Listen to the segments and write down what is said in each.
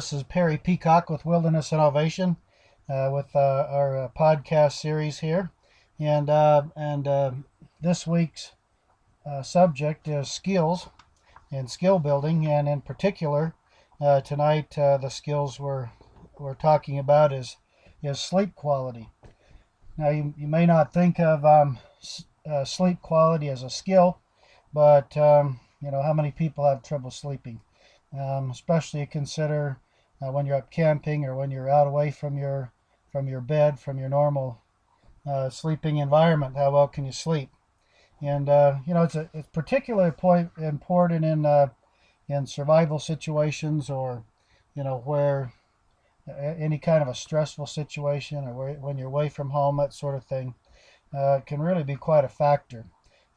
this is Perry Peacock with Wilderness Innovation with our podcast series here. And this week's subject is skills and skill building. And in particular, tonight the skills we're talking about is sleep quality. Now, you may not think of sleep quality as a skill, but how many people have trouble sleeping? Especially consider when you're up camping or when you're out away from your bed, from your normal sleeping environment. How well can you sleep? And it's particularly important in survival situations, or where any kind of a stressful situation, or when you're away from home, that sort of thing. Can really be quite a factor.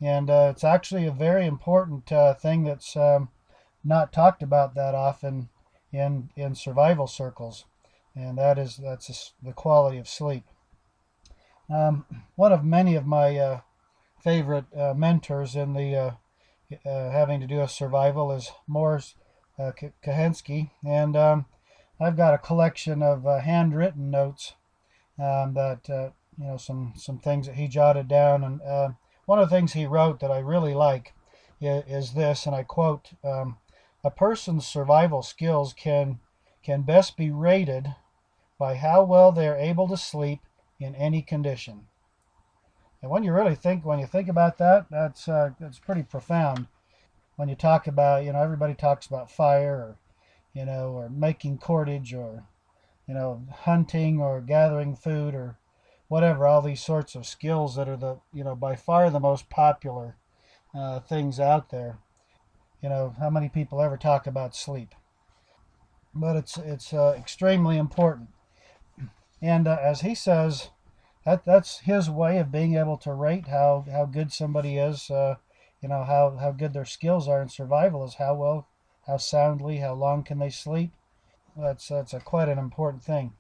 And it's actually a very important thing that's not talked about that often in survival circles, and that's the quality of sleep. One of many of my favorite mentors in the having to do with survival is Morris Kahensky, and I've got a collection of handwritten notes that some things that he jotted down, and one of the things he wrote that I really like is this, and I quote. A person's survival skills can best be rated by how well they are able to sleep in any condition. And when you think about that, that's pretty profound. When you talk about, everybody talks about fire, or making cordage, or hunting, or gathering food, or whatever. All these sorts of skills that are by far the most popular things out there. How many people ever talk about sleep? But it's extremely important. And as he says, that's his way of being able to rate how good somebody is. How good their skills are in survival is how soundly, how long can they sleep. That's quite an important thing.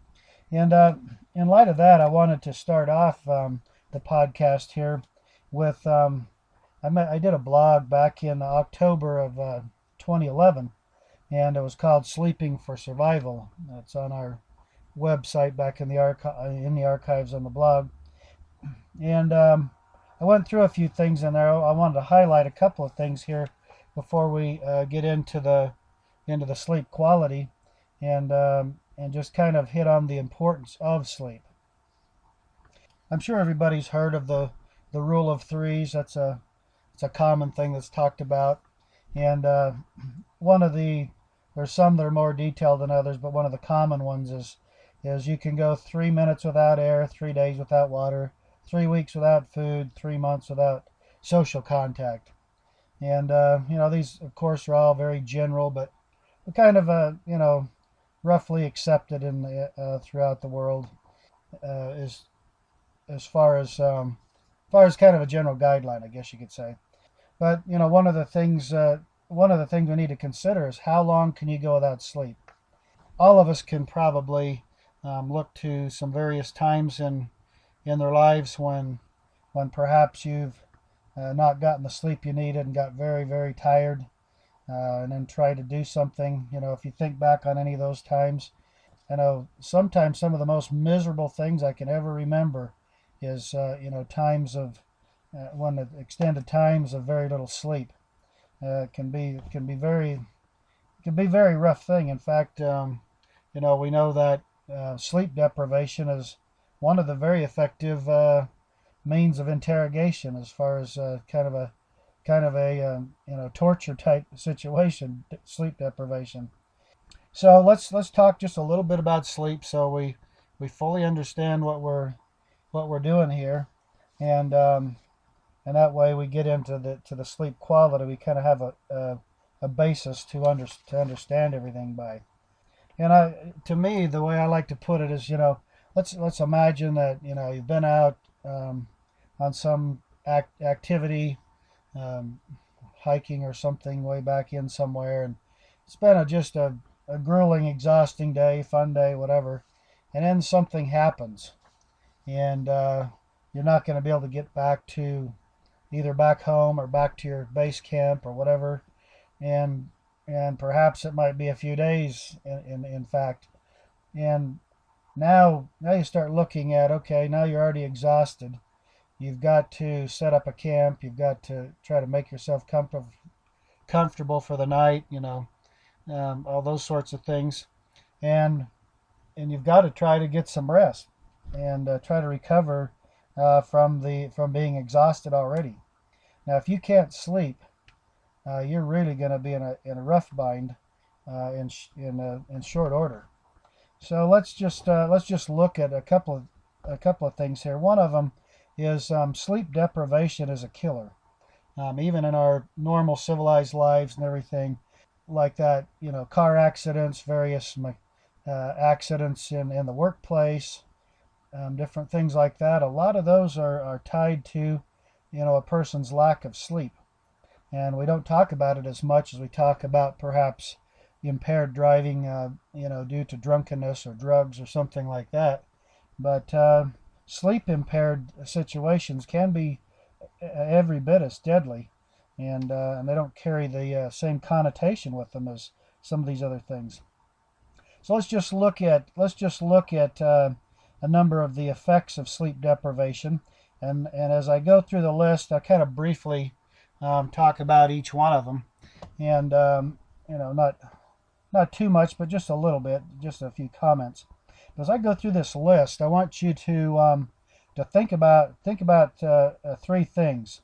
And in light of that, I wanted to start off the podcast here with. I did a blog back in October of 2011, and it was called "Sleeping for Survival." It's on our website back in the archives on the blog. And I went through a few things in there. I wanted to highlight a couple of things here before we get into the sleep quality, and just kind of hit on the importance of sleep. I'm sure everybody's heard of the rule of threes. It's a common thing that's talked about, and there's some that are more detailed than others, but one of the common ones is you can go 3 minutes without air, 3 days without water, 3 weeks without food, 3 months without social contact. And these of course are all very general, but kind of roughly accepted in throughout the world, as far as kind of a general guideline, I guess you could say. But one of the things we need to consider is how long can you go without sleep. All of us can probably look to some various times in their lives when perhaps you've not gotten the sleep you needed and got very, very tired, and then try to do something. If you think back on any of those times, sometimes some of the most miserable things I can ever remember is times of when the extended times of very little sleep. Can be very rough thing. In fact, we know that sleep deprivation is one of the very effective means of interrogation, as far as kind of a torture type situation, sleep deprivation. So let's talk just a little bit about sleep, so we fully understand what we're doing here, and that way we get into the sleep quality. We kind of have a basis to understand everything by. And to me, the way I like to put it is, let's imagine that you've been out on some activity, hiking or something way back in somewhere, and it's been just a grueling, exhausting day, fun day, whatever, and then something happens, and you're not going to be able to get back to either back home or back to your base camp or whatever, and and perhaps it might be a few days in fact. And now you start looking at, okay, now you're already exhausted. You've got to set up a camp. You've got to try to make yourself comfortable for the night. All those sorts of things, and you've got to try to get some rest and try to recover from being exhausted already. Now, if you can't sleep, you're really going to be in a rough bind in short order. So let's just look at a couple of things here. One of them is sleep deprivation is a killer. Even in our normal civilized lives and everything like that, car accidents, various accidents in the workplace, different things like that. A lot of those are tied to, a person's lack of sleep. And we don't talk about it as much as we talk about perhaps impaired driving, due to drunkenness or drugs or something like that. But sleep impaired situations can be every bit as deadly, and they don't carry the same connotation with them as some of these other things. So let's just look at a number of the effects of sleep deprivation, and as I go through the list, I'll kind of briefly talk about each one of them, and not too much, but just a little bit, just a few comments. As I go through this list, I want you to think about three things,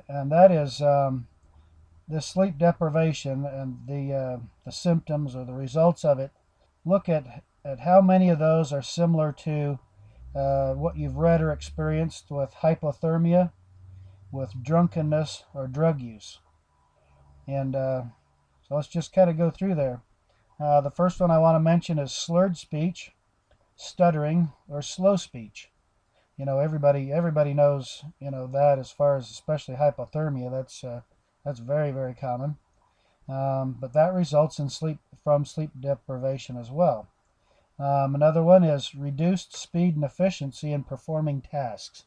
and that is this sleep deprivation and the symptoms or the results of it. Look at how many of those are similar to what you've read or experienced with hypothermia, with drunkenness, or drug use. And so let's just kind of go through there. The first one I want to mention is slurred speech, stuttering, or slow speech. Everybody knows that, as far as especially hypothermia, that's very, very common. But that results in sleep deprivation as well. Another one is reduced speed and efficiency in performing tasks.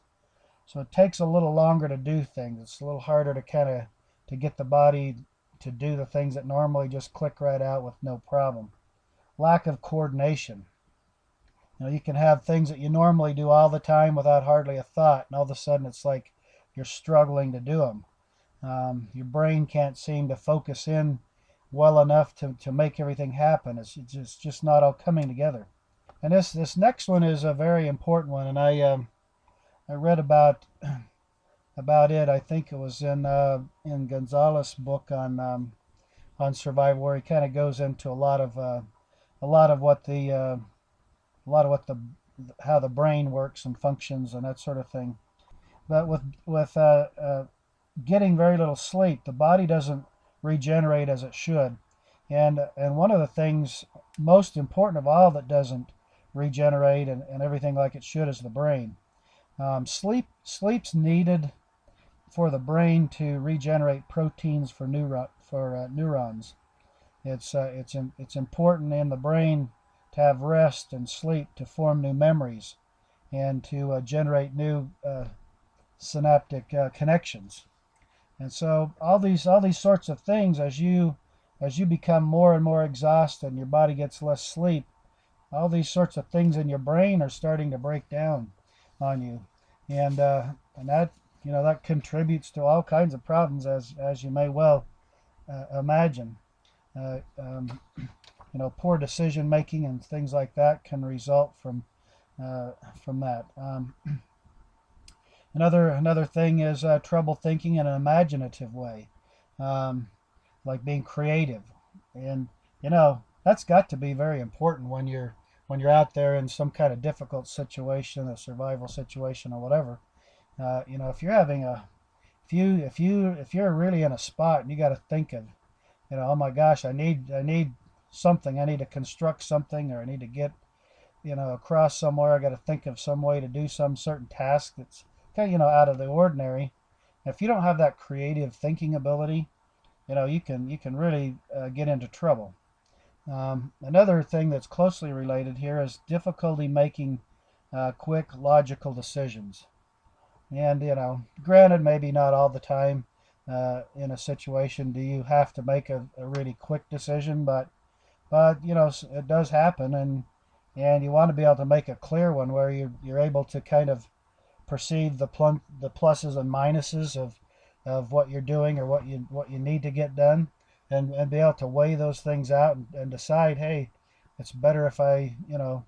So it takes a little longer to do things. It's a little harder to get the body to do the things that normally just click right out with no problem. Lack of coordination. You can have things that you normally do all the time without hardly a thought, and all of a sudden it's like you're struggling to do them. Your brain can't seem to focus in well enough to make everything happen. It's just not all coming together. And this next one is a very important one, and I read about it. I think it was in Gonzalez's book on survival, where he kind of goes into a lot of what the how the brain works and functions and that sort of thing. But with getting very little sleep, the body doesn't regenerate as it should, and one of the things most important of all that doesn't regenerate and everything like it should is the brain. Sleep's needed for the brain to regenerate proteins for neurons. It's important in the brain to have rest and sleep to form new memories and to generate new synaptic connections. And so all these sorts of things, as you become more and more exhausted and your body gets less sleep, all these sorts of things in your brain are starting to break down on you, and that contributes to all kinds of problems, as you may well imagine. Uh, um, Poor decision making and things like that can result from that. Another thing is trouble thinking in an imaginative way, um, like being creative, and that's got to be very important when you're out there in some kind of difficult situation, a survival situation or whatever. If you're having if you're really in a spot and you got to think of, oh my gosh, I need something, I need to construct something, or I need to get across somewhere. I got to think of some way to do some certain task that's kind of out of the ordinary. If you don't have that creative thinking ability, you can really get into trouble. Another thing that's closely related here is difficulty making quick logical decisions. And granted, maybe not all the time, in a situation, do you have to make a really quick decision? But you know, it does happen, and you want to be able to make a clear one where you're able to kind of perceive the pluses and minuses of what you're doing or what you need to get done, and be able to weigh those things out and decide, hey, it's better if I, you know,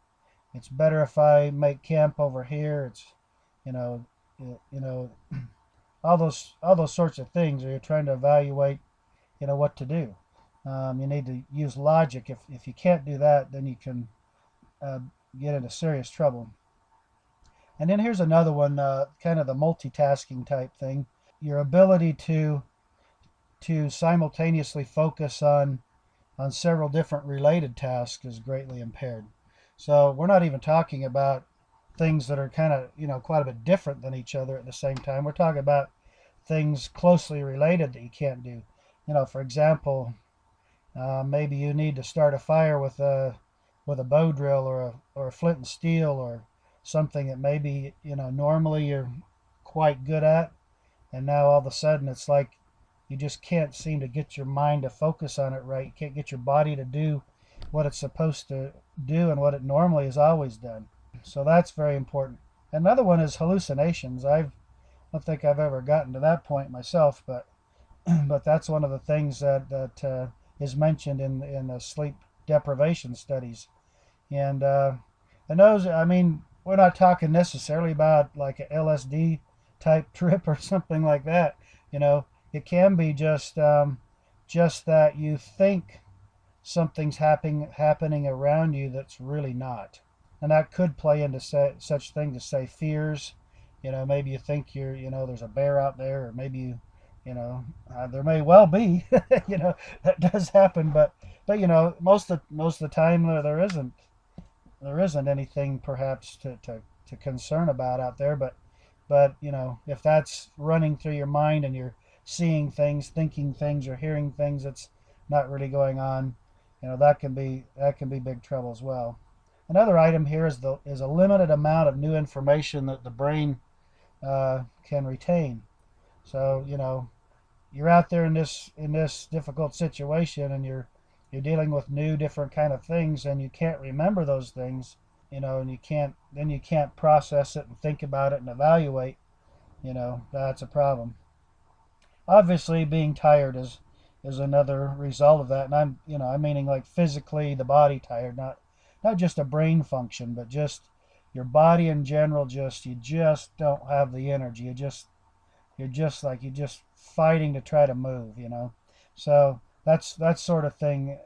it's better if I make camp over here. It's, you know, you know, all those sorts of things, or you're trying to evaluate, you know, what to do. You need to use logic. If you can't do that, then you can uh, get into serious trouble. And then here's another one, kind of the multitasking type thing. Your ability to simultaneously focus on several different related tasks is greatly impaired. So we're not even talking about things that are kind of, you know, quite a bit different than each other at the same time. We're talking about things closely related that you can't do. You know, for example, maybe you need to start a fire with a bow drill or a flint and steel or something that maybe, you know, normally you're quite good at, and now all of a sudden it's like you just can't seem to get your mind to focus on it right. You can't get your body to do what it's supposed to do and what it normally has always done. So that's very important. Another one is hallucinations. I don't think I've ever gotten to that point myself, but but that's one of the things that is mentioned in the sleep deprivation studies. And those, I mean, we're not talking necessarily about like a LSD type trip or something like that. You know, it can be just that you think something's happening around you that's really not, and that could play into such things as, say, fears. You know, maybe you think you know, there's a bear out there, or maybe you know, there may well be. You know, that does happen, but you know, most of the time there isn't anything perhaps to concern about out there. But you know, if that's running through your mind and you're seeing things, thinking things, or hearing things that's not really going on, you know, that can be big trouble as well. Another item here is a limited amount of new information that the brain can retain. So you know, you're out there in this difficult situation, and you're dealing with new different kind of things, and you can't remember those things, you know, and you can't process it and think about it and evaluate. You know, that's a problem. Obviously, being tired is another result of that, and I'm, you know, I'm meaning like physically the body tired, not just a brain function, but just your body in general. Just you just don't have the energy. You're just fighting to try to move, you know. So that sort of thing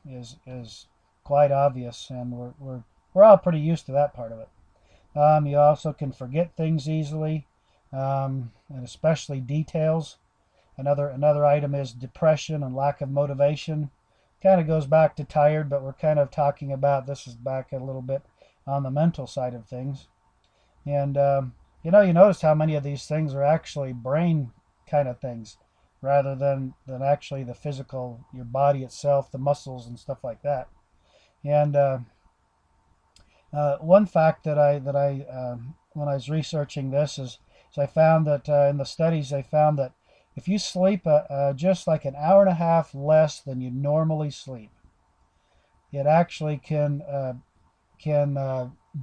is quite obvious, and we're all pretty used to that part of it. You also can forget things easily, and especially details. Another item is depression and lack of motivation. Kind of goes back to tired, but we're kind of talking about, this is back a little bit on the mental side of things. And you know, you notice how many of these things are actually brain kind of things, rather than actually the physical, your body itself, the muscles and stuff like that. And one fact that I when I was researching this is I found that in the studies they found that if you sleep just like an hour and a half less than you normally sleep, it actually can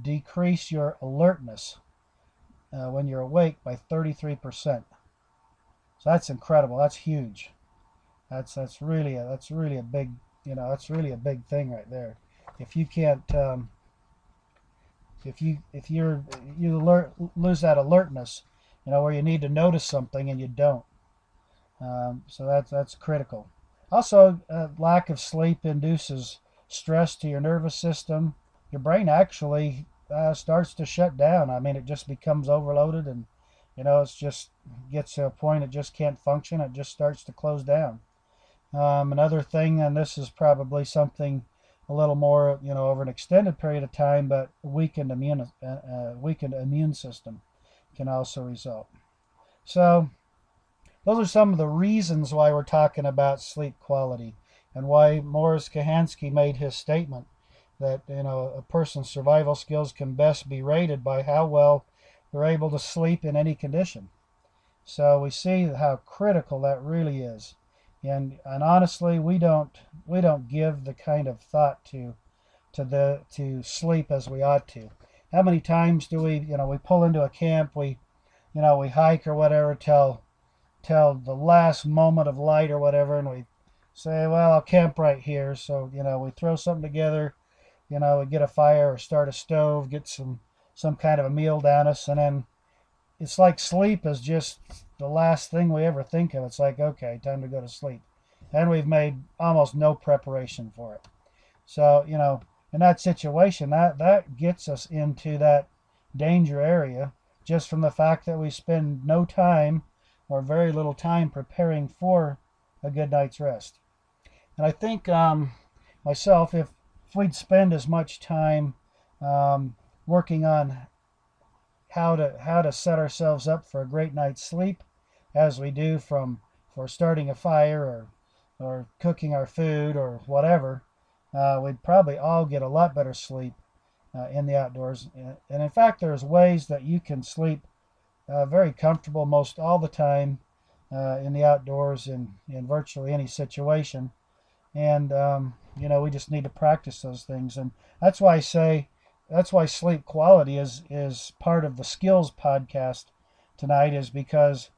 decrease your alertness when you're awake by 33%. So that's incredible. That's huge. That's really a big, you know, that's really a big thing right there. If you can't if you lose that alertness, you know, where you need to notice something and you don't. So that's critical. Also, lack of sleep induces stress to your nervous system. Your brain actually starts to shut down. I mean, it just becomes overloaded, and you know, it's just gets to a point it just can't function. It just starts to close down. Another thing, and this is probably something a little more, you know, over an extended period of time, but weakened immune system can also result. So those are some of the reasons why we're talking about sleep quality, and why Morris Kahansky made his statement that, you know, a person's survival skills can best be rated by how well they're able to sleep in any condition. So we see how critical that really is. And honestly, we don't give the kind of thought to sleep as we ought to. How many times do we pull into a camp, we hike or whatever till the last moment of light or whatever, and we say, well, I'll camp right here. So we throw something together, we get a fire or start a stove, get some kind of a meal down us, and then it's like sleep is just the last thing we ever think of. It's like, okay, time to go to sleep, and we've made almost no preparation for it. So in that situation, that gets us into that danger area just from the fact that we spend no time or very little time preparing for a good night's rest. And I think myself, if we'd spend as much time working on how to set ourselves up for a great night's sleep as we do for starting a fire or cooking our food or whatever, we'd probably all get a lot better sleep in the outdoors. And in fact, there's ways that you can sleep very comfortable most all the time in the outdoors in virtually any situation. And we just need to practice those things. And that's why I say that's why sleep quality is part of the skills podcast tonight, is because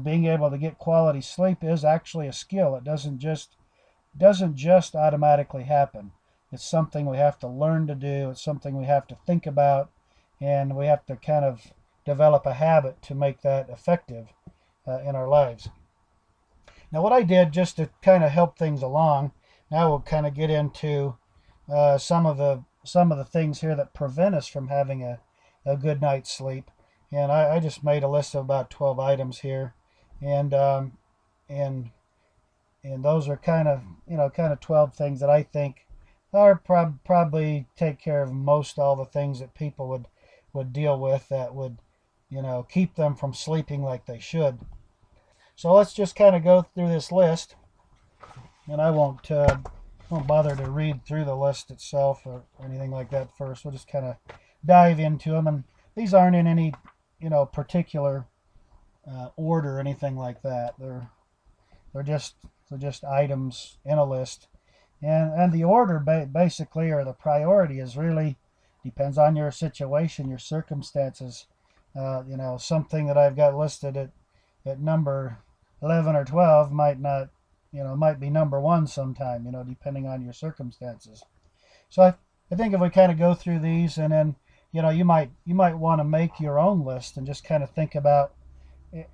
being able to get quality sleep is actually a skill. It doesn't just automatically happen. It's something we have to learn to do. It's something we have to think about, and we have to kind of develop a habit to make that effective in our lives. Now, what I did just to kind of help things along, now we'll kind of get into some of the things here that prevent us from having a good night's sleep. And I just made a list of about 12 items here, and and those are kind of 12 things that I think are probably take care of most all the things that people would deal with that would keep them from sleeping like they should. So let's just kind of go through this list, and I won't bother to read through the list itself or anything like that first. We'll just kind of dive into them, and these aren't in any particular order or anything like that. They're just items in a list, and the order basically, or the priority, is really depends on your situation, your circumstances. Something that I've got listed at number 11 or 12 might be number one sometime, depending on your circumstances. So I think if we kind of go through these, and then you might want to make your own list and just kind of think about,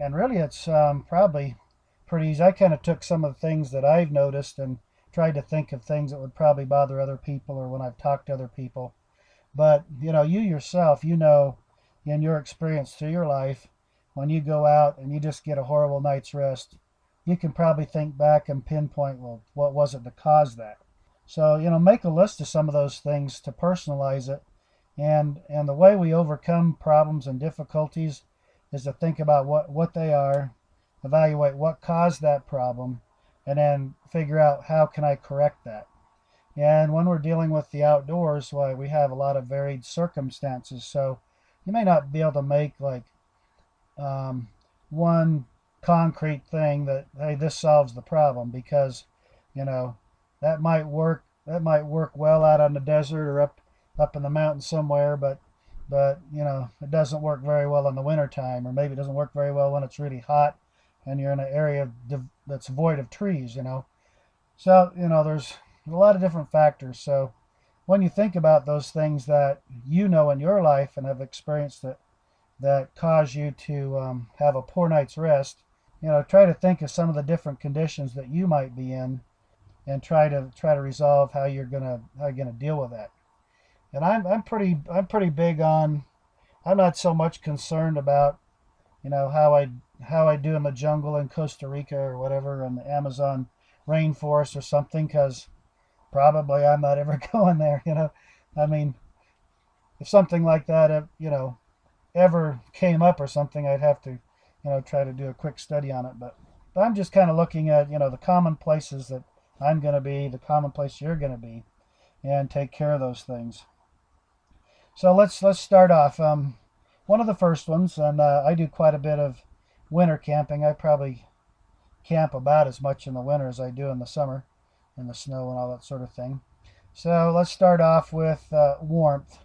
and really it's probably pretty easy. I kind of took some of the things that I've noticed and tried to think of things that would probably bother other people or when I've talked to other people. But you yourself, in your experience through your life, when you go out and you just get a horrible night's rest, you can probably think back and pinpoint, well, what was it that caused that? So make a list of some of those things to personalize it. And the way we overcome problems and difficulties is to think about what they are, evaluate what caused that problem, and then figure out how can I correct that. And when we're dealing with the outdoors, well, we have a lot of varied circumstances. So you may not be able to make like one concrete thing that, hey, this solves the problem, because that might work well out on the desert or up in the mountains somewhere, but it doesn't work very well in the wintertime, or maybe it doesn't work very well when it's really hot and you're in an area that's void of trees. So there's a lot of different factors. So when you think about those things that in your life and have experienced that cause you to have a poor night's rest, try to think of some of the different conditions that you might be in, and try to resolve how you're gonna deal with that. And I'm pretty big on. I'm not so much concerned about how I do in the jungle in Costa Rica or whatever, in the Amazon rainforest or something, because probably I'm not ever going there. I mean, if something like that ever came up or something, I'd have to try to do a quick study on it. But I'm just kind of looking at the common places that I'm going to be, the common place you're going to be, and take care of those things. So let's start off. One of the first ones, and I do quite a bit of winter camping. I probably camp about as much in the winter as I do in the summer, in the snow and all that sort of thing. So let's start off with warmth.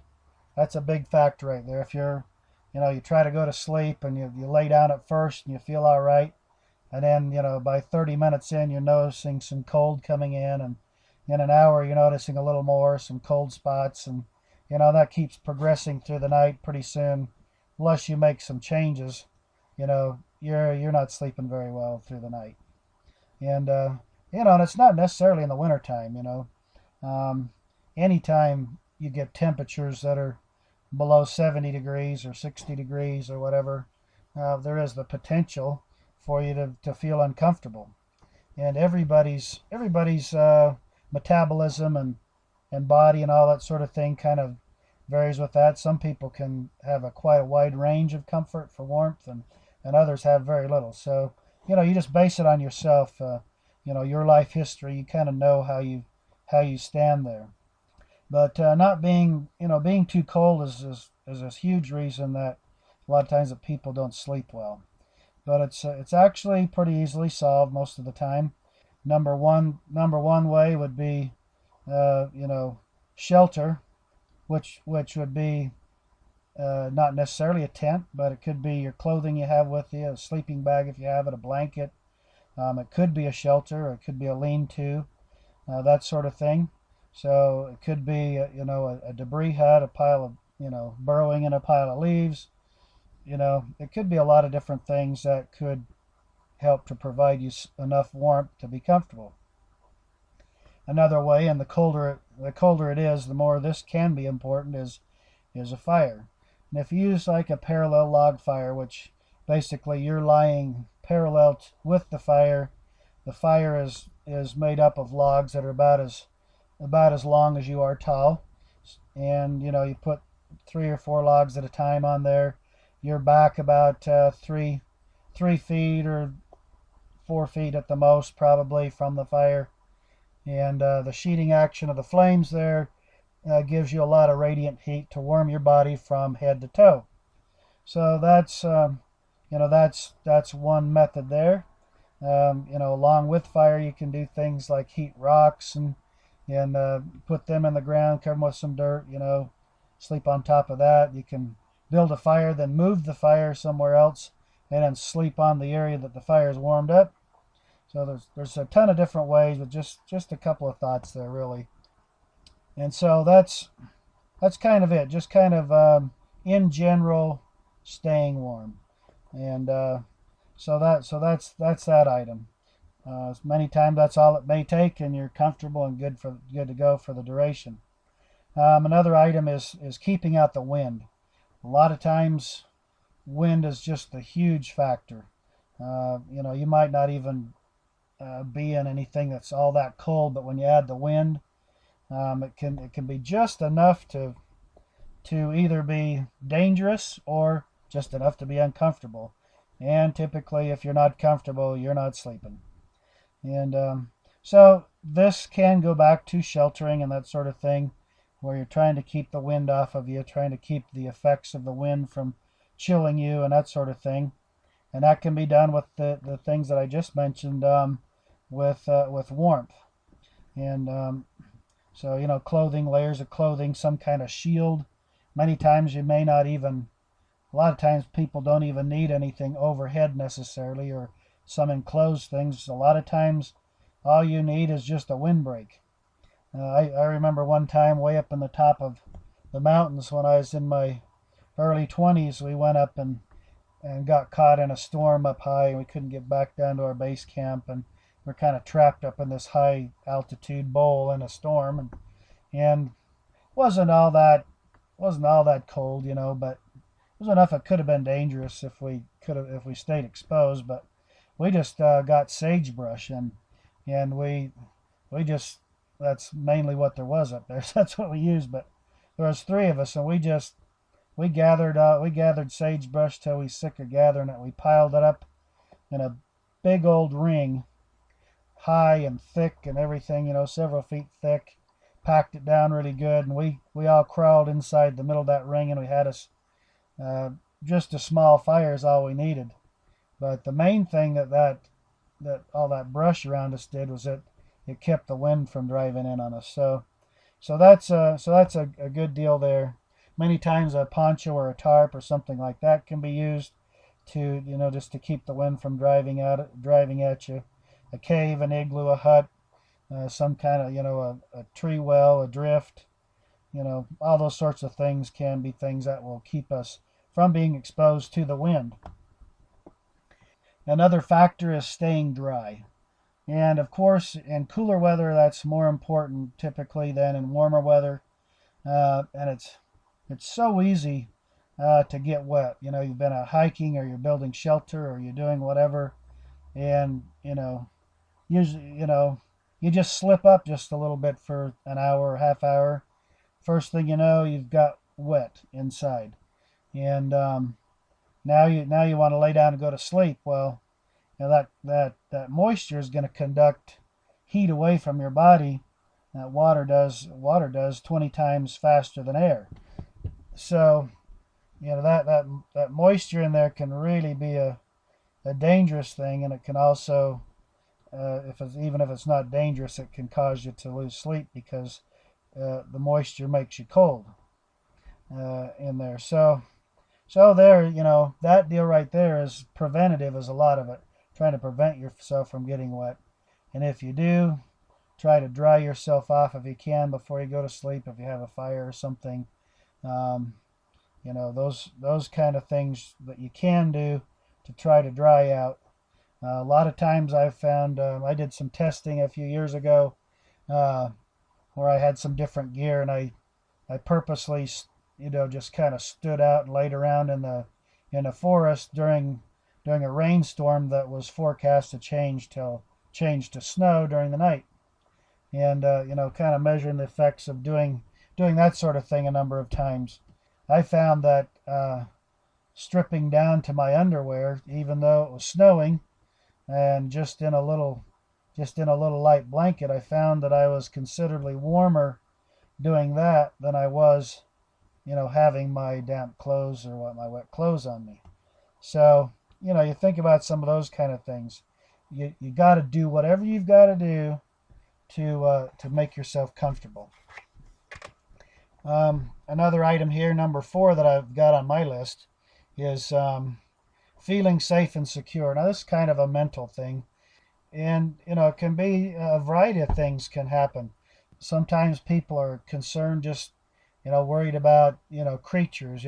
That's a big factor right there. If you're, you try to go to sleep and you lay down at first and you feel all right, and then, by 30 minutes in, you're noticing some cold coming and in an hour, you're noticing a little more, some cold spots, and, that keeps progressing through the night. Pretty soon, unless you make some changes, you're not sleeping very well through the night. And, and it's not necessarily in the wintertime, anytime you get temperatures that are below 70 degrees or 60 degrees or whatever, there is the potential for you to feel uncomfortable. And everybody's metabolism and body and all that sort of thing kind of varies with that. Some people can have quite a wide range of comfort for warmth, and others have very little. So, you just base it on yourself, your life history. You kind of know how you stand there. But not being too cold is a huge reason that a lot of times that people don't sleep well. But it's actually pretty easily solved most of the time. Number one way would be shelter, which would be not necessarily a tent, but it could be your clothing you have with you, a sleeping bag if you have it, a blanket. It could be a shelter, or it could be a lean-to, that sort of thing. So it could be a debris hut, a pile of burrowing in a pile of leaves. It could be a lot of different things that could help to provide you enough warmth to be comfortable. Another way, and the colder it is, the more this can be important, is a fire. And if you use like a parallel log fire, which basically you're lying parallel with the fire is made up of logs that are about as long as you are tall, and you put 3 or 4 logs at a time on there. You're back about 3 feet or 4 feet at the most, probably, from the fire, and the sheeting action of the flames there gives you a lot of radiant heat to warm your body from head to toe. So that's one method there. Along with fire, you can do things like heat rocks and put them in the ground, cover them with some dirt, sleep on top of that. You can build a fire, then move the fire somewhere else, and then sleep on the area that the fire is warmed up. So there's a ton of different ways, but just a couple of thoughts there, really. And so that's kind of it. Just kind of in general, staying warm. And so that's that item. Many times that's all it may take, and you're comfortable and good to go for the duration. Another item is keeping out the wind. A lot of times, wind is just a huge factor. You might not even be in anything that's all that cold, but when you add the wind, it can be just enough to either be dangerous or just enough to be uncomfortable. And typically, if you're not comfortable, you're not sleeping. And so this can go back to sheltering and that sort of thing, where you're trying to keep the wind off of you, trying to keep the effects of the wind from chilling you and that sort of thing. And that can be done with the things that I just mentioned, with warmth. And so, clothing, layers of clothing, some kind of shield. Many times you may not even, a lot of times people don't even need anything overhead necessarily, or some enclosed things. A lot of times all you need is just a windbreak. I remember one time way up in the top of the mountains when I was in my early 20s, we went up and got caught in a storm up high, and we couldn't get back down to our base camp, and we're kind of trapped up in this high altitude bowl in a storm, and wasn't all that cold, but it was enough. It could have been dangerous if we stayed exposed, but we just got sagebrush, and we just, that's mainly what there was up there, so that's what we used. But there was 3 of us, and we gathered sagebrush till we sick of gathering it. We piled it up in a big old ring, high and thick and everything, several feet thick. Packed it down really good, and we all crawled inside the middle of that ring, and we had us just a small fire is all we needed. But the main thing that all that brush around us did was it kept the wind from driving in on us. So that's a good deal there. Many times a poncho or a tarp or something like that can be used to, just to keep the wind from driving at you. A cave, an igloo, a hut, some kind of, a tree well, a drift, all those sorts of things can be things that will keep us from being exposed to the wind. Another factor is staying dry. And of course, in cooler weather, that's more important typically than in warmer weather. And it's so easy to get wet. You've been out hiking, or you're building shelter, or you're doing whatever, and usually, you just slip up just a little bit for an hour or half hour. First thing you know, you've got wet inside, and now you want to lay down and go to sleep. Well, that moisture is going to conduct heat away from your body. That water does 20 times faster than air. So that moisture in there can really be a dangerous thing, and it can also, even if it's not dangerous, it can cause you to lose sleep because the moisture makes you cold in there. So there, that deal right there is preventative, is a lot of it, trying to prevent yourself from getting wet. And if you do, try to dry yourself off if you can before you go to sleep. If you have a fire or something, um, those kind of things that you can do to try to dry out. A lot of times I've found, I did some testing a few years ago uh, where I had some different gear, and I purposely, just kind of stood out and laid around in the forest during a rainstorm that was forecast to change to snow during the night, and kind of measuring the effects of doing that sort of thing a number of times. I found that stripping down to my underwear, even though it was snowing, and just in a little light blanket, I found that I was considerably warmer doing that than I was, having my damp clothes or my wet clothes on me. So, you think about some of those kind of things. You got to do whatever you've got to do to make yourself comfortable. Another item here, number 4, that I've got on my list is feeling safe and secure. Now, this is kind of a mental thing, and it can be a variety of things can happen. Sometimes people are concerned, just worried about creatures,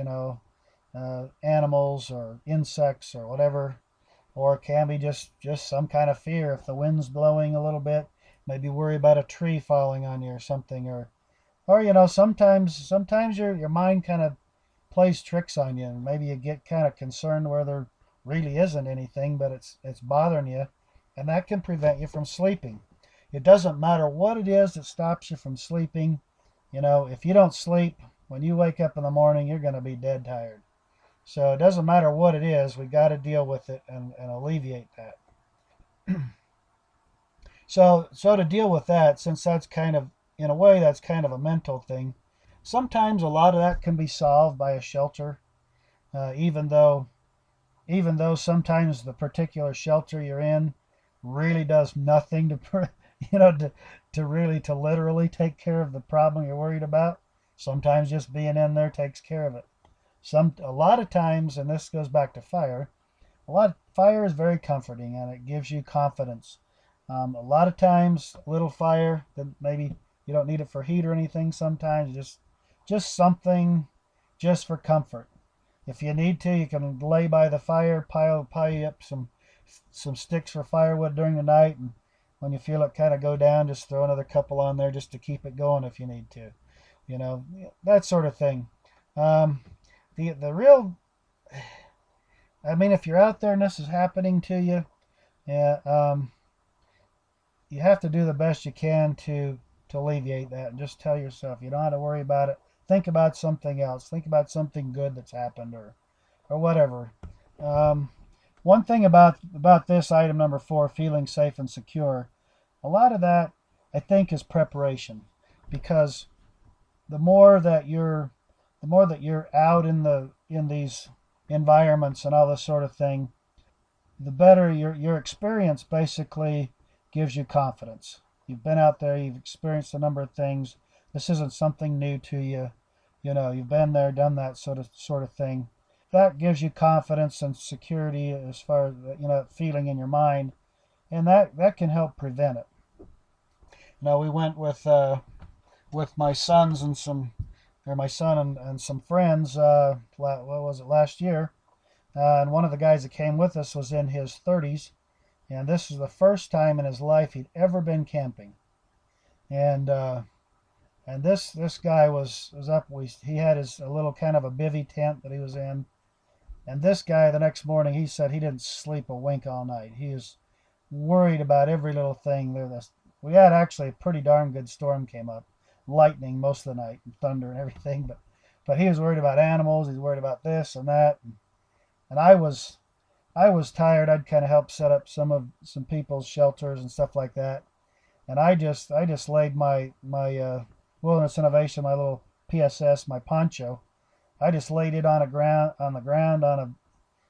animals or insects or whatever, or it can be just some kind of fear. If the wind's blowing a little bit, maybe worry about a tree falling on you or something, or sometimes your mind kind of plays tricks on you, and maybe you get kind of concerned where there really isn't anything, but it's bothering you, and that can prevent you from sleeping. It doesn't matter what it is that stops you from sleeping. If you don't sleep, when you wake up in the morning, you're going to be dead tired. So it doesn't matter what it is, we got to deal with it and alleviate that. So to deal with that, since that's kind of, in a way, that's kind of a mental thing, sometimes a lot of that can be solved by a shelter, even though sometimes the particular shelter you're in really does nothing to, to literally take care of the problem you're worried about. Sometimes just being in there takes care of it. A lot of times, and this goes back to fire, fire is very comforting, and it gives you confidence. A lot of times, little fire that maybe you don't need it for heat or anything. Sometimes just something, just for comfort. If you need to, you can lay by the fire, pile up some sticks for firewood during the night, and when you feel it kind of go down, just throw another couple on there just to keep it going if you need to. That sort of thing. The real, I mean, if you're out there and this is happening to you, you have to do the best you can to alleviate that, and just tell yourself you don't have to worry about it. Think about something else. Think about something good that's happened, or whatever. One thing about this item number 4, feeling safe and secure, a lot of that I think is preparation, because the more that you're out in these environments and all this sort of thing, the better your experience basically gives you confidence. You've been out there, you've experienced a number of things. This isn't something new to you. You know, you've been there, done that sort of thing. That gives you confidence and security as far as that feeling in your mind, and that can help prevent it. Now we went with my sons and my son and some friends. What was it, last year? And one of the guys that came with us was in his 30s, and this was the first time in his life he'd ever been camping. And this guy was up. He had a little kind of a bivy tent that he was in. And this guy, the next morning, he said he didn't sleep a wink all night. He was worried about every little thing. We had actually a pretty darn good storm came up, lightning most of the night, and thunder and everything. But he was worried about animals. He was worried about this and that. And I was tired. I'd kind of helped set up some people's shelters and stuff like that. And I just laid my Wilderness Innovation, my little PSS, my poncho. I just laid it on the ground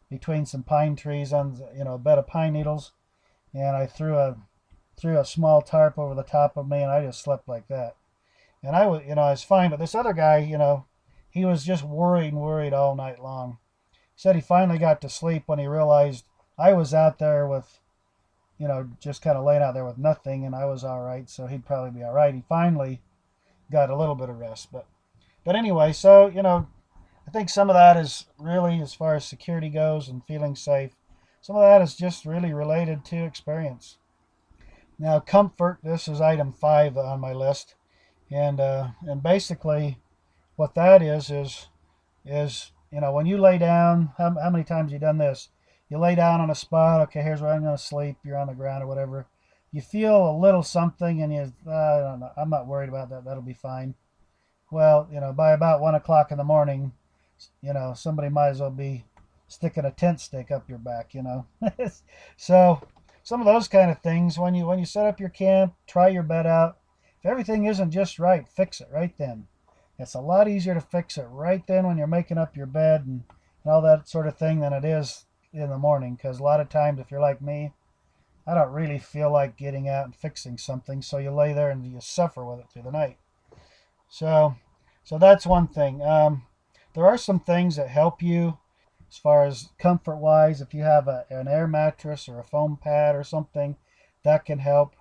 between some pine trees on a bed of pine needles, and I threw a small tarp over the top of me, and I just slept like that. And I was fine. But this other guy, he was just worried all night long. He said he finally got to sleep when he realized I was out there with, just kind of laying out there with nothing, and I was all right, so he'd probably be all right. He finally got a little bit of rest. But anyway, so, I think some of that is really, as far as security goes and feeling safe, some of that is just really related to experience. Now, comfort, this is item 5 on my list. And basically what that is when you lay down, how many times have you done this? You lay down on a spot, okay, here's where I'm going to sleep, you're on the ground or whatever. You feel a little something and I don't know, I'm not worried about that, that'll be fine. Well, by about 1 o'clock in the morning, somebody might as well be sticking a tent stake up your back, So some of those kind of things, when you set up your camp, try your bed out. If everything isn't just right, fix it right then. It's a lot easier to fix it right then when you're making up your bed and all that sort of thing than it is in the morning, because a lot of times, if you're like me, I don't really feel like getting out and fixing something, so you lay there and you suffer with it through the night. So that's one thing. There are some things that help you as far as comfort wise. If you have an air mattress or a foam pad or something, that can help.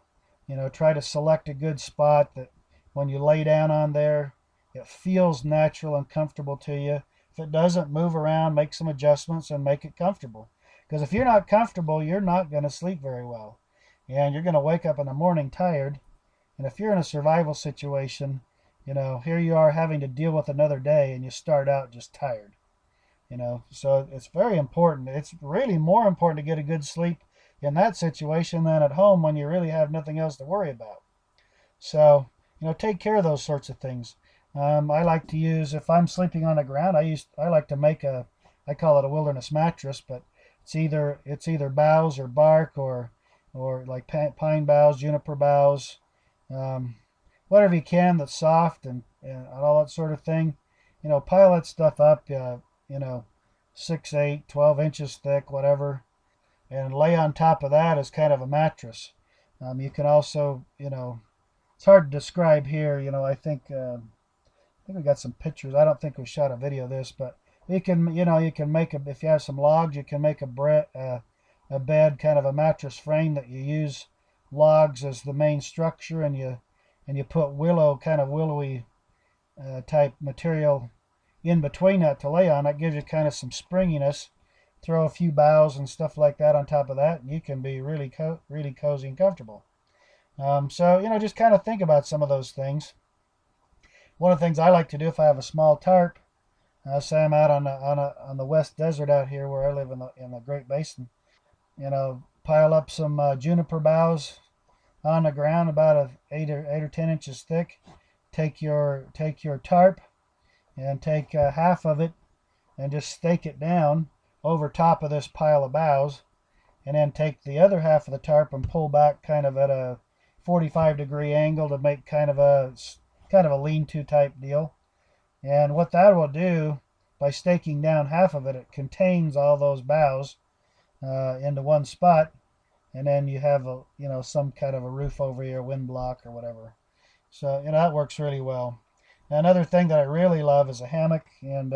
Try to select a good spot that when you lay down on there, it feels natural and comfortable to you. If it doesn't, move around, make some adjustments, and make it comfortable. Because if you're not comfortable, you're not going to sleep very well. And you're going to wake up in the morning tired. And if you're in a survival situation, here you are having to deal with another day, and you start out just tired. So it's very important. It's really more important to get a good sleep in that situation than at home when you really have nothing else to worry about. So, take care of those sorts of things. I like to use, if I'm sleeping on the ground, I like to make I call it a wilderness mattress, but it's either boughs or bark or like pine boughs, juniper boughs, whatever you can that's soft and all that sort of thing. Pile that stuff up, 6, 8, 12 inches thick, whatever, and lay on top of that as kind of a mattress. You can also, it's hard to describe here. I think we got some pictures. I don't think we shot a video of this, but you can make if you have some logs, you can make a bed, kind of a mattress frame that you use logs as the main structure, and you put willowy type material in between that to lay on. That gives you kind of some springiness. Throw a few boughs and stuff like that on top of that, and you can be really cozy and comfortable. So just kind of think about some of those things. One of the things I like to do if I have a small tarp, say I'm out on the West Desert out here where I live in the Great Basin, pile up some juniper boughs on the ground about 8 or 10 inches thick. Take your tarp and take half of it and just stake it down over top of this pile of boughs, and then take the other half of the tarp and pull back kind of at a 45-degree angle to make kind of a lean-to type deal. And what that will do, by staking down half of it, it contains all those boughs. into one spot, and then you have a some kind of a roof over you, wind block or whatever. So that works really well. Another thing that I really love is a hammock, and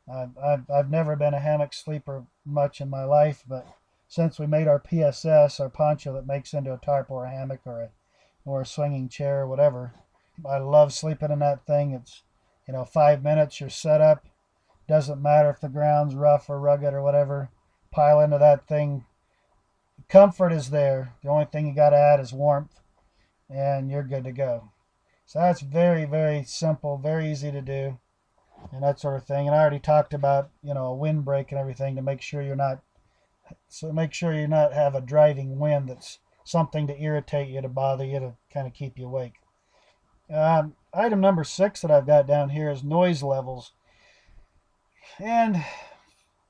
I've never been a hammock sleeper much in my life, but since we made our PSS, our poncho that makes into a tarp or a hammock or a swinging chair or whatever, I love sleeping in that thing. It's 5 minutes, you're set up. Doesn't matter if the ground's rough or rugged or whatever. Pile into that thing. Comfort is there. The only thing you got to add is warmth, and you're good to go. So that's very, very simple, very easy to do, and that sort of thing. And I already talked about a windbreak and everything to make sure you're not have a driving wind that's something to irritate you, to bother you, to kind of keep you awake. Item number 6 that I've got down here is noise levels, and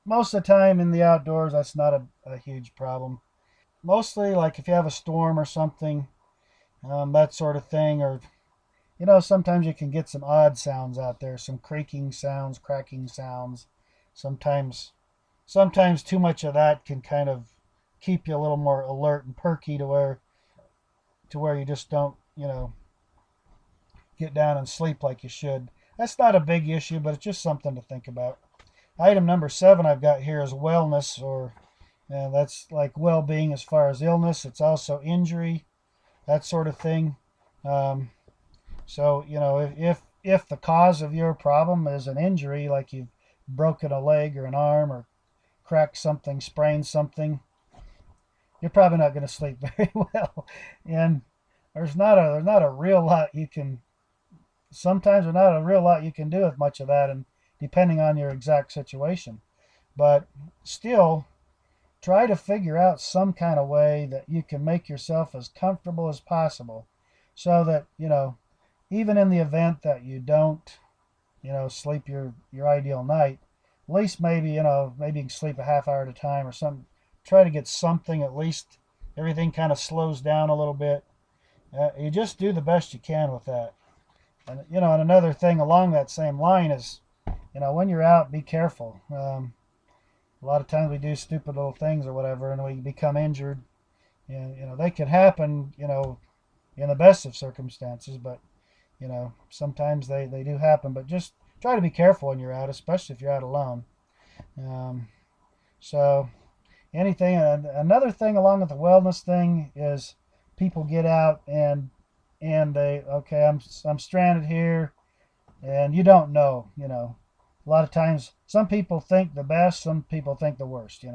most of the time in the outdoors that's not a huge problem. Mostly like if you have a storm or something, that sort of thing, or sometimes you can get some odd sounds out there, some creaking sounds, cracking sounds. Sometimes too much of that can kind of keep you a little more alert and perky to where you just don't, get down and sleep like you should. That's not a big issue, but it's just something to think about. Item number 7 I've got here is wellness, or that's like well-being as far as illness. It's also injury, that sort of thing. Um, So, if the cause of your problem is an injury, like you've broken a leg or an arm or cracked something, sprained something, you're probably not going to sleep very well. And there's not a real lot you can sometimes there's not a real lot you can do with much of that, and depending on your exact situation. But still, try to figure out some kind of way that you can make yourself as comfortable as possible, so that even in the event that you don't, sleep your ideal night, at least maybe you can sleep a half hour at a time or something. Try to get something, at least everything kind of slows down a little bit. You just do the best you can with that. And another thing along that same line is, when you're out, be careful. A lot of times we do stupid little things or whatever, and we become injured. And they can happen, in the best of circumstances, but sometimes they do happen. But just try to be careful when you're out, especially if you're out alone. Um, so anything another thing along with the wellness thing is, people get out and they, okay, I'm stranded here, and you don't know. A lot of times some people think the best, some people think the worst.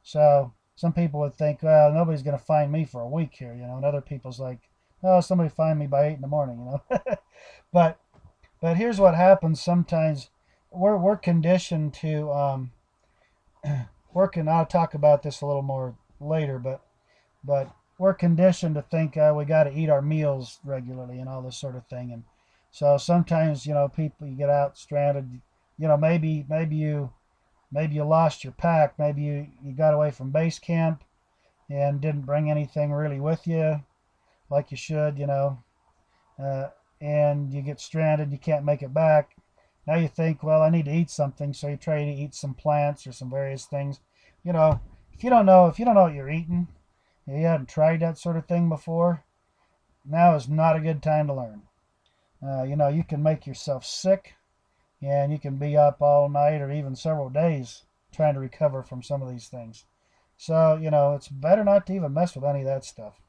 So some people would think, well, nobody's going to find me for a week here. And other people's like, oh, somebody find me by 8 in the morning. but but here's what happens sometimes. We're conditioned to I'll talk about this a little more later, but we're conditioned to think we got to eat our meals regularly and all this sort of thing. And so sometimes people, you get out stranded. Maybe you lost your pack. Maybe you got away from base camp and didn't bring anything really with you like you should. Uh, and you get stranded. You can't make it back. Now you think, well, I need to eat something, so you try to eat some plants or some various things. You know, if you don't know what you're eating, you haven't tried that sort of thing before, now is not a good time to learn. You can make yourself sick, and you can be up all night or even several days trying to recover from some of these things. So, it's better not to even mess with any of that stuff.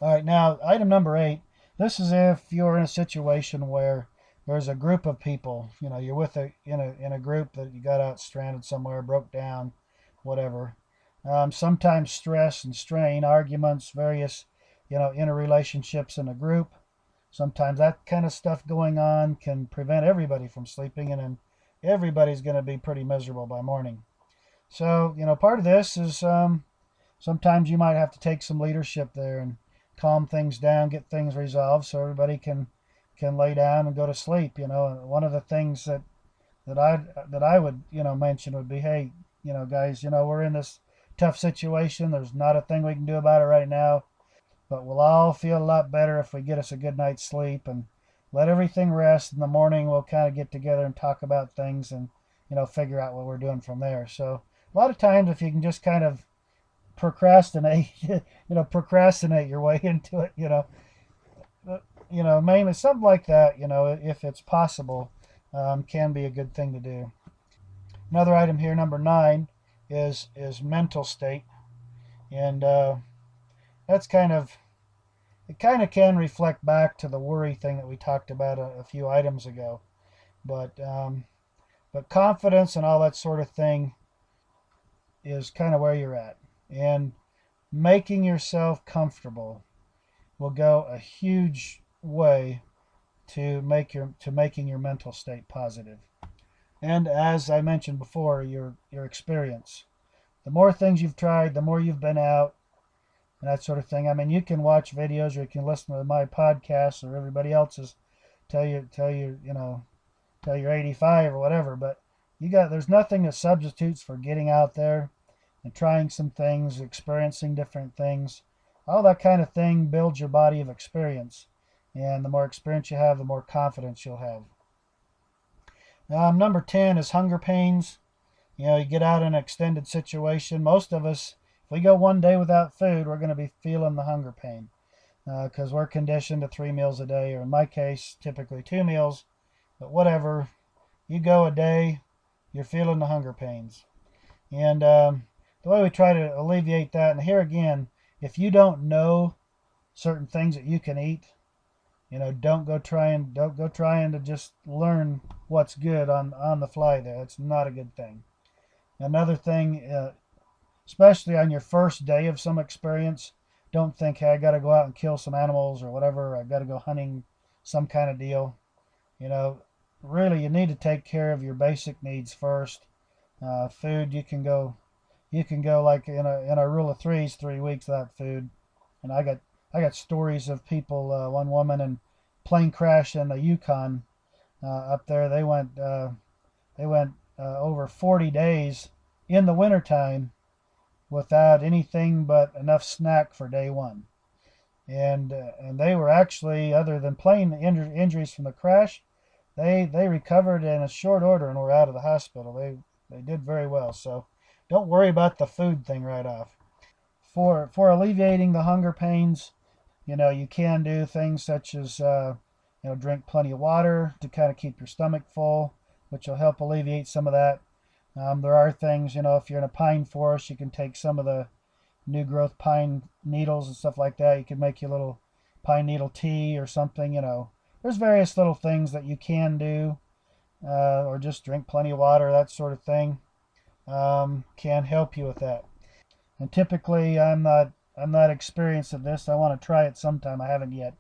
All right, now, item number 8. This is if you're in a situation where there's a group of people. You're with in a group that you got out stranded somewhere, broke down, whatever. Sometimes stress and strain, arguments, various interrelationships in a group. Sometimes that kind of stuff going on can prevent everybody from sleeping, and then everybody's going to be pretty miserable by morning. So part of this is, sometimes you might have to take some leadership there and calm things down, get things resolved, so everybody can lay down and go to sleep. One of the things that I would mention would be, hey, guys, we're in this tough situation. There's not a thing we can do about it right now, but we'll all feel a lot better if we get us a good night's sleep and let everything rest. In the morning, we'll kind of get together and talk about things and figure out what we're doing from there. So A lot of times, if you can just kind of procrastinate, procrastinate your way into it, mainly something like that, if it's possible, can be a good thing to do. Another item here, number 9, is mental state, and that's it kind of can reflect back to the worry thing that we talked about a few items ago. But confidence and all that sort of thing is kind of where you're at, and making yourself comfortable will go a huge way to making your mental state positive. And as I mentioned before, your experience. The more things you've tried, the more you've been out, and that sort of thing. I mean, you can watch videos or you can listen to my podcasts or everybody else's tell you're 85 or whatever, but there's nothing that substitutes for getting out there and trying some things, experiencing different things. All that kind of thing builds your body of experience. And the more experience you have, the more confidence you'll have. Number 10 is hunger pains. You get out in an extended situation. Most of us, if we go one day without food, we're going to be feeling the hunger pain because we're conditioned to 3 meals a day, or in my case, typically 2 meals. But whatever, you go a day, you're feeling the hunger pains. And the way we try to alleviate that, and here again, if you don't know certain things that you can eat, don't go trying to just learn what's good on the fly there. It's not a good thing. Another thing, especially on your first day of some experience, don't think, hey, I got to go out and kill some animals or whatever. I got to go hunting, some kind of deal. Really, you need to take care of your basic needs first. Food, you can go like in a rule of threes, 3 weeks without food. And I got stories of people. One woman in plane crash in the Yukon up there. They went over 40 days in the wintertime without anything but enough snack for day one. And they were actually, other than plane injuries from the crash, they recovered in a short order and were out of the hospital. They did very well. So don't worry about the food thing right off. For alleviating the hunger pains, you can do things such as drink plenty of water to kind of keep your stomach full, which will help alleviate some of that. There are things, if you're in a pine forest, you can take some of the new growth pine needles and stuff like that. You can make your little pine needle tea or something. There's various little things that you can do, or just drink plenty of water, that sort of thing, can help you with that. And typically, I'm not experienced at this. I want to try it sometime. I haven't yet.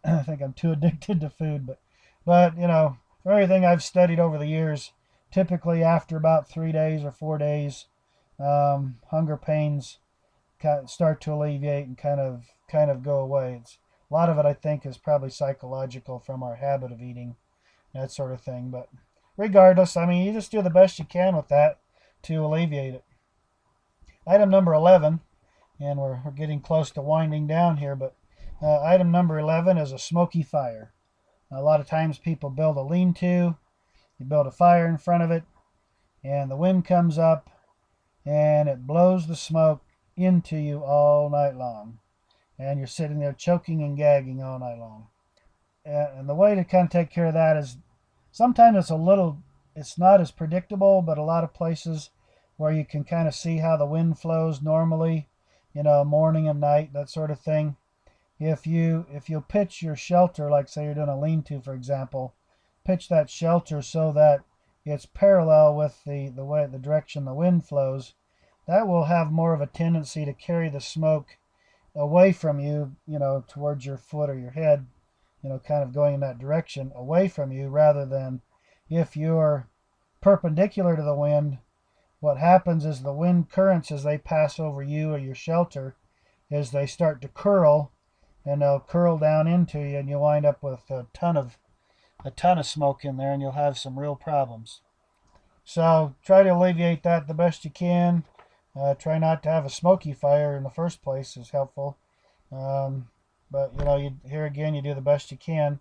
I think I'm too addicted to food, but for everything I've studied over the years, typically after about 3 days or 4 days, hunger pains start to alleviate and kind of go away. A lot of it, I think, is probably psychological from our habit of eating, that sort of thing. But regardless, I mean, you just do the best you can with that to alleviate it. Item number 11, and we're getting close to winding down here, but item number 11 is a smoky fire. A lot of times people build a lean-to, you build a fire in front of it, and the wind comes up and it blows the smoke into you all night long. And you're sitting there choking and gagging all night long. And the way to kind of take care of that is sometimes it's not as predictable, but a lot of places where you can kind of see how the wind flows normally, morning and night, that sort of thing. If you pitch your shelter, like say you're doing a lean-to, for example, pitch that shelter so that it's parallel with the direction the wind flows. That will have more of a tendency to carry the smoke away from you, towards your foot or your head, kind of going in that direction away from you, rather than if you're perpendicular to the wind. What happens is the wind currents, as they pass over you or your shelter, is they start to curl, and they'll curl down into you, and you wind up with a ton of smoke in there, and you'll have some real problems. So try to alleviate that the best you can. Try not to have a smoky fire in the first place is helpful. But here again, you do the best you can.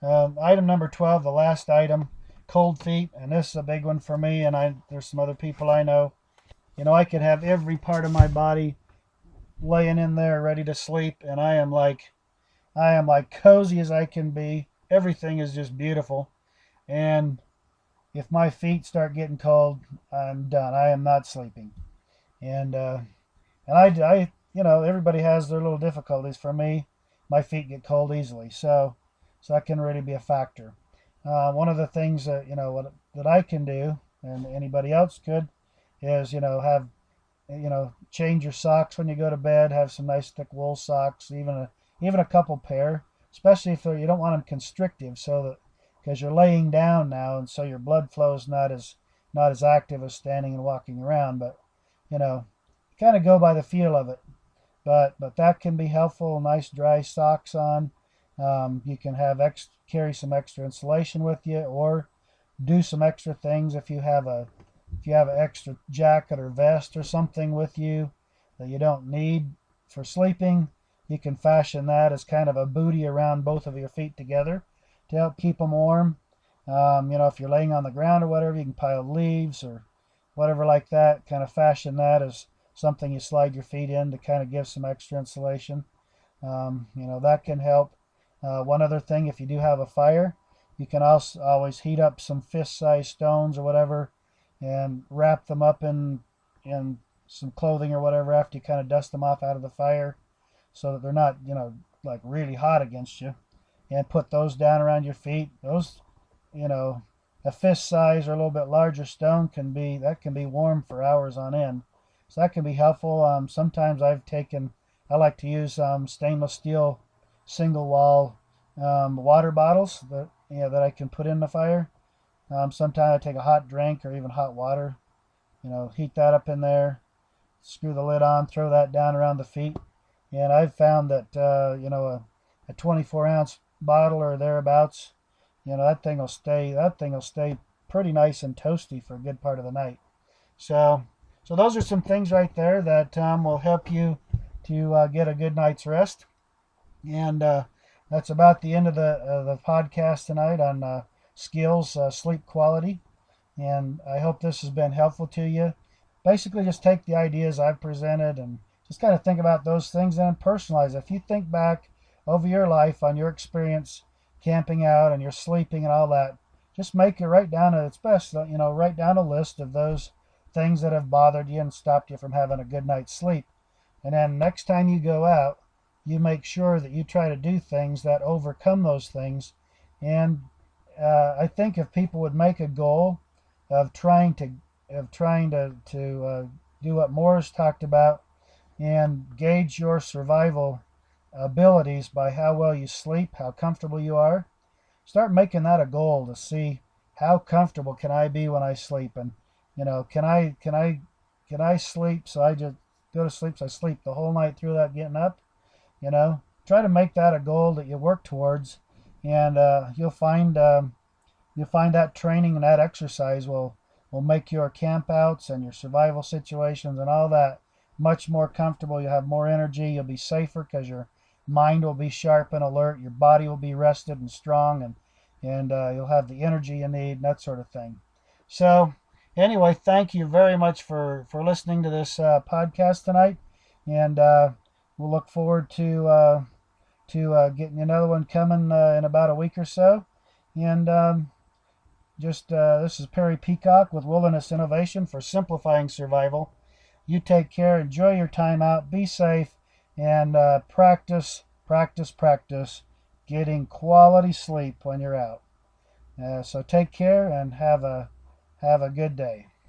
Item number 12, the last item, cold feet, and this is a big one for me, and there's some other people I know. I can have every part of my body laying in there ready to sleep, and I am like cozy as I can be. Everything is just beautiful. And if my feet start getting cold, I'm done. I am not sleeping. And everybody has their little difficulties. For me, my feet get cold easily, so that can really be a factor. One of the things that I can do, and anybody else could, is have change your socks when you go to bed. Have some nice thick wool socks, even a couple pair, especially if you don't want them constrictive, so that because you're laying down now, and so your blood flow is not as active as standing and walking around. But kind of go by the feel of it. But that can be helpful. Nice dry socks on. You can carry some extra insulation with you, or do some extra things if you have an extra jacket or vest or something with you that you don't need for sleeping. You can fashion that as kind of a bootie around both of your feet together to help keep them warm. If you're laying on the ground or whatever, you can pile leaves or whatever like that. Kind of fashion that as something you slide your feet in to kind of give some extra insulation. That can help. One other thing, if you do have a fire, you can also always heat up some fist-sized stones or whatever and wrap them up in some clothing or whatever after you kind of dust them off out of the fire, so that they're not like really hot against you, and put those down around your feet. Those a fist size or a little bit larger stone can be warm for hours on end, so that can be helpful. Sometimes I like to use stainless steel single wall water bottles that I can put in the fire. Sometimes I take a hot drink or even hot water, heat that up in there, screw the lid on, throw that down around the feet. And I've found that, a 24-ounce bottle or thereabouts, that thing will stay pretty nice and toasty for a good part of the night. So those are some things right there that will help you to get a good night's rest. And that's about the end of the podcast tonight on skills, sleep quality. And I hope this has been helpful to you. Basically, just take the ideas I've presented and just kind of think about those things and personalize it. If you think back over your life on your experience camping out and your sleeping and all that, just write down a list of those things that have bothered you and stopped you from having a good night's sleep. And then next time you go out, you make sure that you try to do things that overcome those things. And I think if people would make a goal of trying to do what Morris talked about and gauge your survival abilities by how well you sleep, how comfortable you are, start making that a goal to see how comfortable can I be when I sleep, and can I sleep so I just go to sleep so I sleep the whole night through without getting up. Try to make that a goal that you work towards, and you'll find that training and that exercise will make your campouts and your survival situations and all that much more comfortable. You'll have more energy. You'll be safer because your mind will be sharp and alert. Your body will be rested and strong, and you'll have the energy you need and that sort of thing. So anyway, thank you very much for listening to this podcast tonight, and we'll look forward to getting another one coming in about a week or so. And this is Perry Peacock with Wilderness Innovation for Simplifying Survival. You take care, enjoy your time out, be safe, and practice getting quality sleep when you're out. So take care and have a good day.